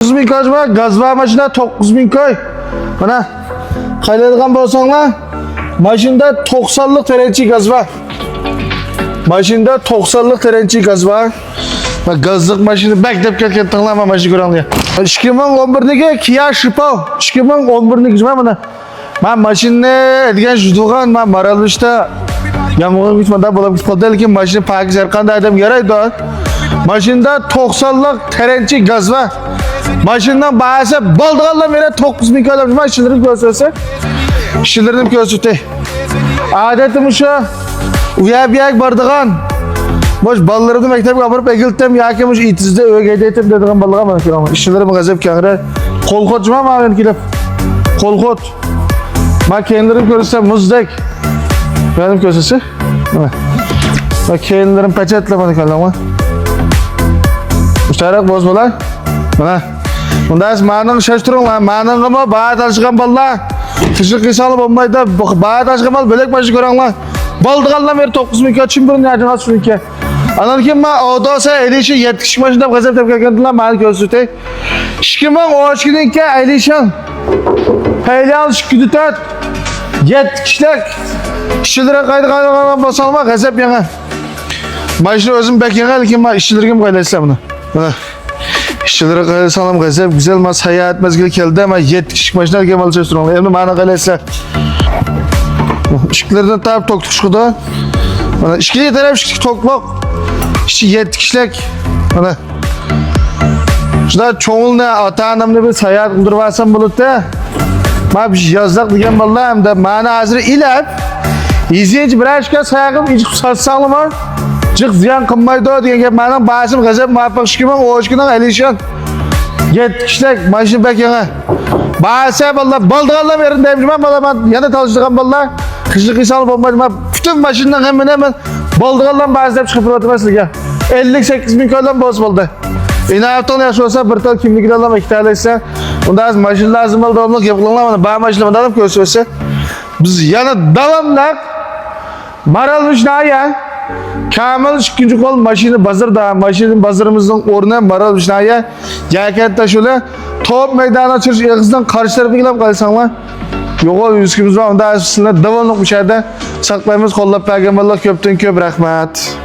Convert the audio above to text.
9.000 ko'chma gazva mashina 9.000 koy. Mana qaylaydigan bo'lsanglar, mashinada 90lik terenchi gazva. Mashinada 90lik terenchi gazva. Va gazlik mashina bekdeb ketganlar mana mashina ko'ramiz. 2011dagi Kia Shipov, 2011niki mana. Men mashinani degan judugan men Maralishda yomg'ir bitmada bo'lib qoldi, lekin mashina pakiz har qanday adam yaraydi. Mashinada 90lik terenchi gazva. Maşından bahse baldıqanlar mene 9.000 ko'ylab жүрмін, işçilerim ko'rsatsa. İşçilerim ko'rsatdi. Adetim şu, uya-buyak bardigan. Boş ballarımni maktabga olib egildim, yoki mush itizda o'gaydetim dedigan balaga mana ko'raman. İşçilerim g'azab kangre. Qo'lxot juma men kelib. Qo'lxot. Men kendilerim ko'rsam muzdek. Benim ko'rsatsa. Mana. Va kendilerim pachatlamadi kalama. Müştarak bozmalar. Mana. Bundas ma'noni shashtiringlar. Ma'nonga ba'at alishgan bolalar. Tishli qisalib bo'lmaydi. Ba'at alishgan bol bo'lak mashina ko'ranglar. Boldiganlar mer 9.000 ga chimbirini ajrat shuniki. Anan keyin men odosa elishi 7 kishi mashina g'azab deb kelgandilar, meni ko'rsatay. 2012 elishin. Paylan shikudat 7 kishilik ishchilar qayda bo'lsa g'azab yana. Mashina o'zim bekkan, lekin men ishchilarga qo'ylaysam buni. Mana İşçilere salam gazep güzel mas hayat mezgil keldi ama 7 kişilik maşina kemal çalıştırıyorlar. Endi bana qalaysa. İşçilerden tab tok çıkdı. Mana işçiye taraf tokluk. İşçi 7 kişilik. Mana. Şunda çoğulna ata-anamni bir hayat qildirvarsam bo'ladi. Men yozdaq degan bolalar hamda meni hozir ilab izleyinchi birashga sayag'im ichib satsangmi? Çık ziyan qilmaydi degan gap mening boshim g'azab muvaffaq shikman o'shkidan alishan 7 kishilik mashina bekanga ba'sa bolalar boldiganlar yerinde men bolaman yana talishgan bolalar qishlik qisal bo'lmaydi men butun mashinadan hammani men boldiganlar ba'sa deb chiqib turibman sizga 58.000 ko'lam bo'z bo'ldi. Inoatdan yaxshi bo'lsa bir tal kimligini olaman, ikkita esa unda az mashina lazım bo'ldi, o'mlik gap qilinglar, mana ba mashina adam ko'rsa biz yana davomlab Maralvishnaya Kamil ikinci kol maşini bazırda, maşinin bazırımızın oruna Maralvishnaya Jakatda şöyle top meydana çıkış yağızdan karşı tarafı gelip kalsanlar. Yok o yüzümüz var, onda sizler devamlı bu şeyde saklayımız kollab bergen vallahi köpten köp rahmat.